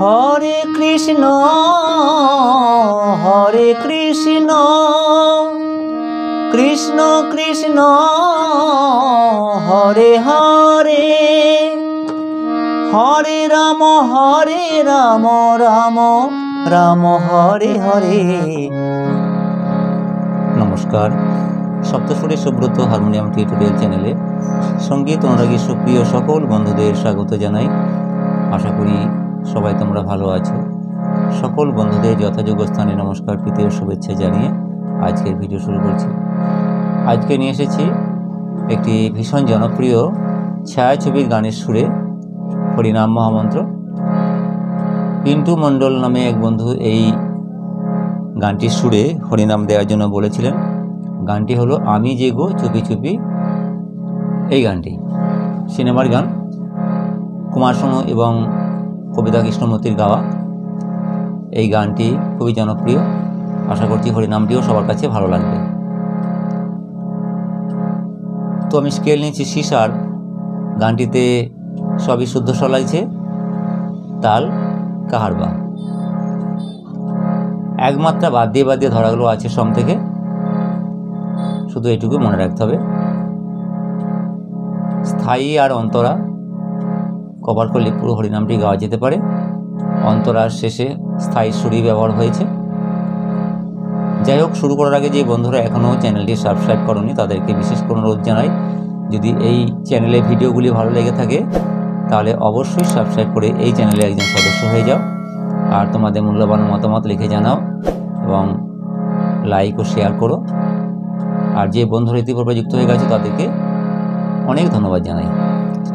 হরে কৃষ্ণ কৃষ্ণ কৃষ্ণ হরে হরে হরে রাম রাম রাম হরে হরে। নমস্কার, সপ্তস্বরে Subrata harmonium tutorial চ্যানেলে সঙ্গীত অনুরাগী সুপ্রিয় সকল বন্ধুদের স্বাগত জানাই। আশা করি সবাই তোমরা ভালো আছো। সকল বন্ধুদের যথাযোগ্য স্থানে নমস্কার, প্রীতি ও শুভেচ্ছা জানিয়ে আজকের ভিডিও শুরু করছি। আজকে নিয়ে এসেছি একটি ভীষণ জনপ্রিয় ছায়াছবির গানের সুরে হরিনাম মহামন্ত্র। পিন্টু মণ্ডল নামে এক বন্ধু এই গানটির সুরে হরিনাম দেওয়ার জন্য বলেছিলেন। গানটি হলো আমি যে গো চুপি চুপি। এই গানটি সিনেমার গান, কুমার শানু এবং কবিতা কৃষ্ণমূর্তির গাওয়া। এই গানটি খুবই জনপ্রিয়। আশা করছি হরিনামটিও সবার কাছে ভালো লাগবে। তো আমি স্কেল নিয়েছি সি শার্প। গানটিতে সবই শুদ্ধ স্বর লাগছে, তাল কাহারবা। একমাত্রা বাদ দিয়ে ধরাগুলো আছে সম থেকে, শুধু এটুকু মনে রাখতে হবে। স্থায়ী আর অন্তরা কভার করলে পুরো হরিনামটি গাওয়া যেতে পারে। অন্তরার শেষে স্থায়ী সুরই ব্যবহার হয়েছে। যাই হোক, শুরু করার আগে যে বন্ধুরা এখনও চ্যানেলটি সাবস্ক্রাইব করনি তাদেরকে বিশেষ কোনো অনুরোধ জানাই, যদি এই চ্যানেলে ভিডিওগুলি ভালো লেগে থাকে তাহলে অবশ্যই সাবস্ক্রাইব করে এই চ্যানেলে একজন সদস্য হয়ে যাও। আর তোমাদের মূল্যবান মতামত লিখে জানাও এবং লাইক ও শেয়ার করো। আর যে বন্ধুরা ইতিপূর্বে যুক্ত হয়ে গেছে তাদেরকে অনেক ধন্যবাদ জানাই।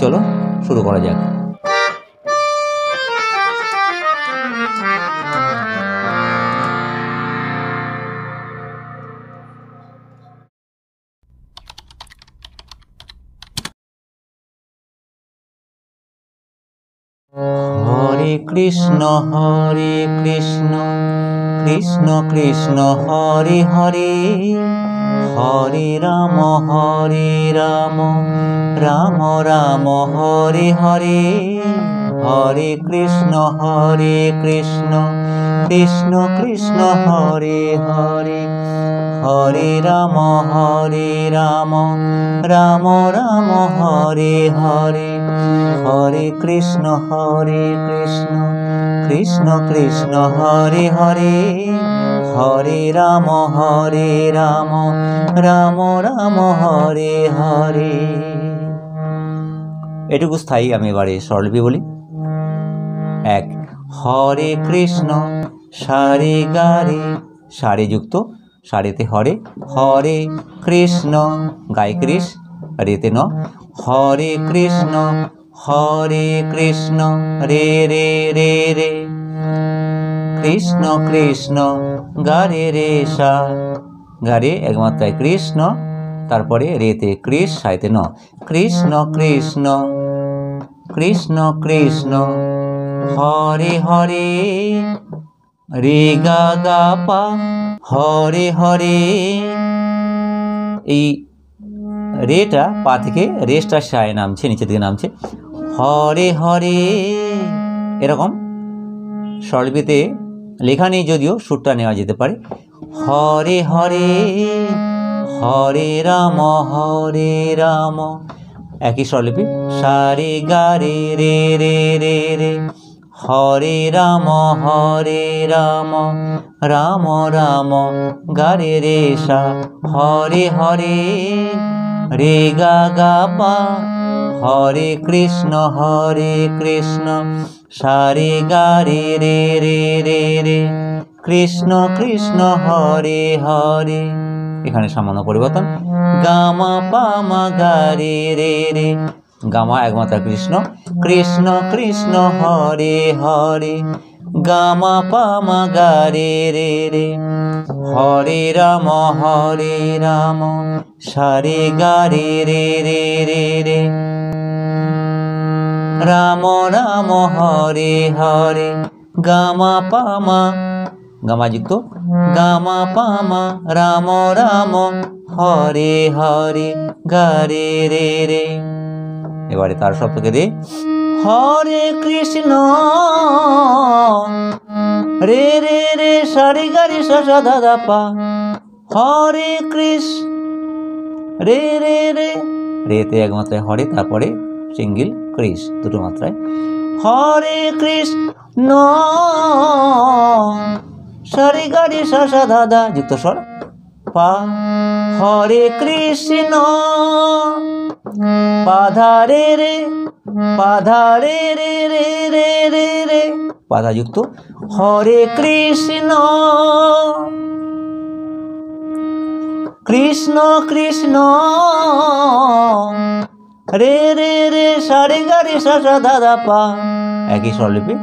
চলো শুরু করা যাক। হরে কৃষ্ণ কৃষ্ণ কৃষ্ণ হরে হরে হরে রাম রাম রাম হরে হরে হরে কৃষ্ণ কৃষ্ণ কৃষ্ণ হরে হরে হরে রাম রাম রাম হরে হরে হরে কৃষ্ণ কৃষ্ণ কৃষ্ণ হরে হরে হরে রাম রাম রাম হরে হরে। এটুকু স্থায়ী। আমি এবারে স্বরলিপি বলি। এক, হরে কৃষ্ণ সারে গারে, সারে যুক্ত, সারেতে হরে, হরে কৃষ্ণ গায়ে কৃষ, রেতে ন, হরে কৃষ্ণ রে রে রে রে, কৃষ্ণ কৃষ্ণ গারে রে সা, গারে একমাত্রায় কৃষ্ণ, তারপরে রেতে কৃষ, সাইতে ন, কৃষ্ণ কৃষ্ণ কৃষ্ণ কৃষ্ণ হরে হরে রে গা গা পা, হরে হরে। এই রেটা পা থেকে রেসটা সায় নামছে, নিচের দিকে নামছে, হরে হরে। এরকম স্বরলিপিতে লেখা নেই, যদিও সুরটা নেওয়া যেতে পারে। হরে হরে হরে রাম একই স্বরলিপি, সারে গা রে রে রে রে রে, হরে রাম রাম রাম গারে রে সা, হরে হরে রে গা গা পা, হরে কৃষ্ণ সারে গা রে রে রে রে রে, কৃষ্ণ কৃষ্ণ হরে হরে। এখানে সামান্য পরিবর্তন, গামা পামা গা রে রে রে, গামা একমাত্রা কৃষ্ণ, কৃষ্ণ কৃষ্ণ হরে হরে, গামা পামা গা রে রে রে, হরে রাম সারে গা রে রে রে রে রে, রাম রাম হরে হরে, গামা পামা, গামা যুক্ত, গামা পামা রাম রাম হরে হরে গা রে রে রে। এবারে তার সপ্তকে দে, হরে কৃষ্ণ রে রে রে সারি গারি সা সা ধা ধা পা, হরে কৃষ্ণ রে রে রে, রেতে এক মাত্রায় হরে, তারপরে সিঙ্গেল কৃষ দুটো মাত্রায়, হরে কৃষ্ণ সারি গারি সা সা ধা ধা যুক্ত স্বর পা, হরে কৃষ্ণ পাধা রে রে, পাধা রে রে রে রে রে রে, পাধা যুক্ত, হরে কৃষ্ণ কৃষ্ণ কৃষ্ণ রে রে রে সারে গারে সা সা ধা ধা পা, একই স্বরলিপি,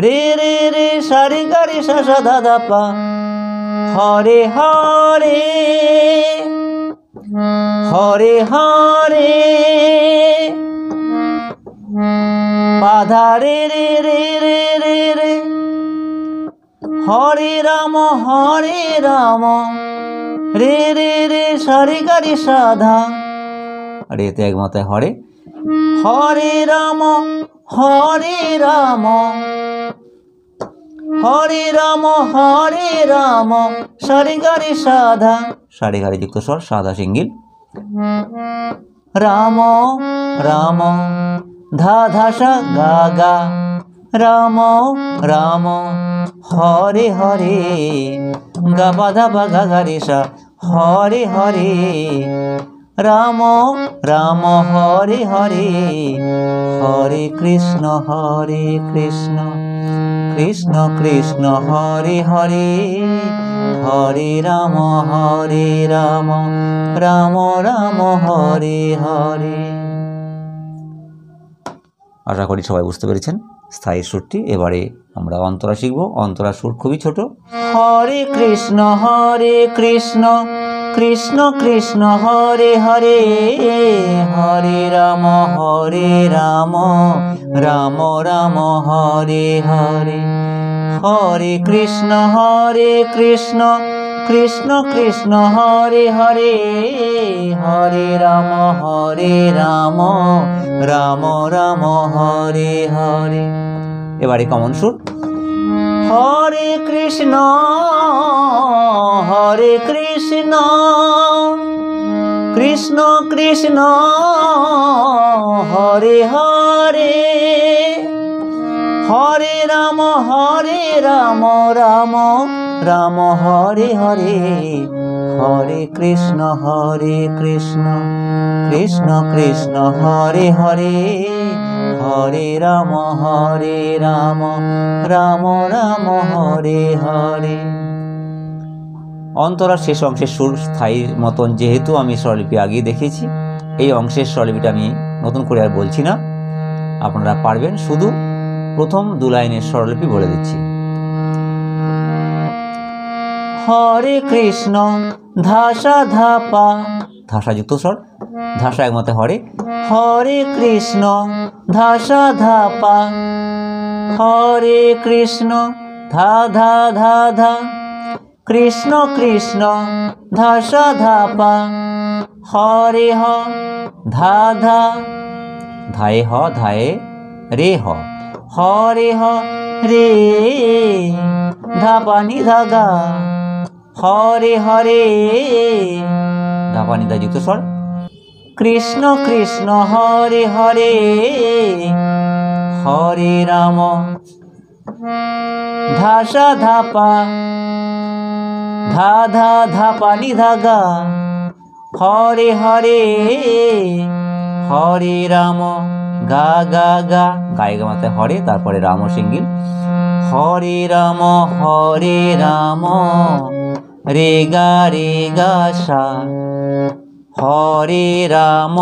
রে রে রে সারে গারে সা সা ধা ধা পা, হরে হরে হরে হরে পাধা রে রে রে রে রে রে, হরে রাম রে রে রে সারে গারে সাধা, রেতে এক মাথায় হরে, হরে রাম হরে রাম হরে রাম হরে রাম সারে গারে সাধা, সারে গারে যুক্ত স্বর সাধা সিঙ্গিল, রাম রাম ধা ধা সা গা গা, রাম রাম হরে হরে গা বা ধা বা গা গা রে সা, হরে হরে রাম রাম হরে হরে, হরে কৃষ্ণ কৃষ্ণ কৃষ্ণ হরে হরে, হরে রাম রাম রাম হরে হরে। আশা করি সবাই বুঝতে পেরেছেন স্থায়ী সুরটি। এবারে আমরা অন্তরা শিখব। অন্তরা সুর খুবই ছোট। হরে কৃষ্ণ কৃষ্ণ কৃষ্ণ হরে হরে, হরে রাম রাম রাম হরে হরে, হরে কৃষ্ণ কৃষ্ণ কৃষ্ণ হরে হরে, হরে রাম রাম রাম হরে হরে। এবারে কমন সুর। হরে কৃষ্ণ কৃষ্ণ কৃষ্ণ হরে হরে, হরে রাম রাম রাম হরে হরে, হরে কৃষ্ণ কৃষ্ণ কৃষ্ণ হরে হরে, হরে রাম রাম রাম হরে হরে। অন্তরার শেষ অংশের সুর স্থায়ীর মতন, যেহেতু আমি স্বরলিপি আগেই দেখিয়েছি, এই অংশের স্বরলিপিটা আমি নতুন করে আর বলছি না, আপনারা পারবেন। শুধু প্রথম দু লাইনের স্বরলিপি বলে দিচ্ছি। হরে কৃষ্ণ ধাসা ধাপা, ধাসা যুক্ত স্বর, ধাসা একমাত্র হরে, হরে কৃষ্ণ ধাসা ধাপা, হরে কৃষ্ণ ধা ধা ধা ধা, কৃষ্ণ কৃষ্ণ ধাসা ধাপা, হরে হ ধা ধা, ধায়ে হ ধায়ে রে হ, হরে হ রে ধাপানি ধাগা, হরে হরে ধাপানি ধা যুক্ত স্বর, কৃষ্ণ কৃষ্ণ হরে হরে, হরে রাম ধাসা ধাপা, ধা ধা ধাপানি ধাগা, হরে হরে হরে রাম গা গা গা, গায়ে গা মাথায় হরে, তারপরে রাম সিঙ্গিল, হরে রাম রে গা সা, হরে রাম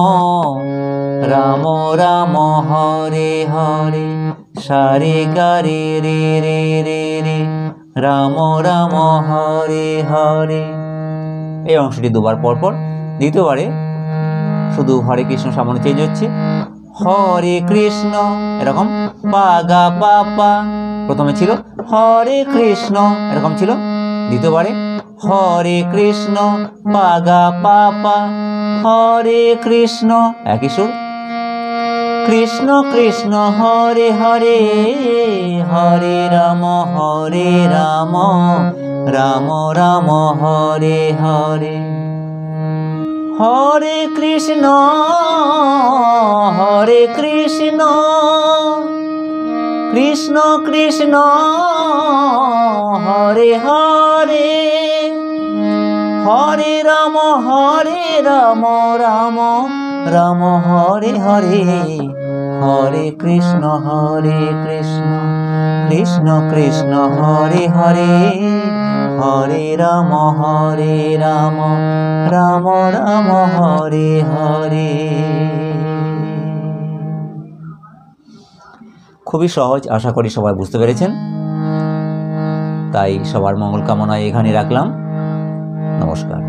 রাম রাম হরে হরে, সারে গা রে রে রে রে রে, রাম রাম হরে হরে। এই অংশটি দুবার পরপর। দ্বিতীয়বারে শুধু হরে কৃষ্ণ সামনে চেঞ্জ হচ্ছে, হরে কৃষ্ণ এরকম পা গা পা পা, প্রথমে ছিল হরে কৃষ্ণ এরকম ছিল, দ্বিতীয়বারে হরে কৃষ্ণ পা গা পা পা, হরে কৃষ্ণ একই সুর, কৃষ্ণ কৃষ্ণ হরে হরে, হরে রাম রাম রাম হরে হরে। হরে কৃষ্ণ কৃষ্ণ কৃষ্ণ হরে হরে, হরে রাম রাম রাম হরে হরে। হরে কৃষ্ণ কৃষ্ণ কৃষ্ণ হরে হরে, হরে রাম রাম রাম হরে হরে। খুবই সহজ, আশা করি সবাই বুঝতে পেরেছেন। তাই সবার মঙ্গল কামনায় এখানে রাখলাম। নমস্কার।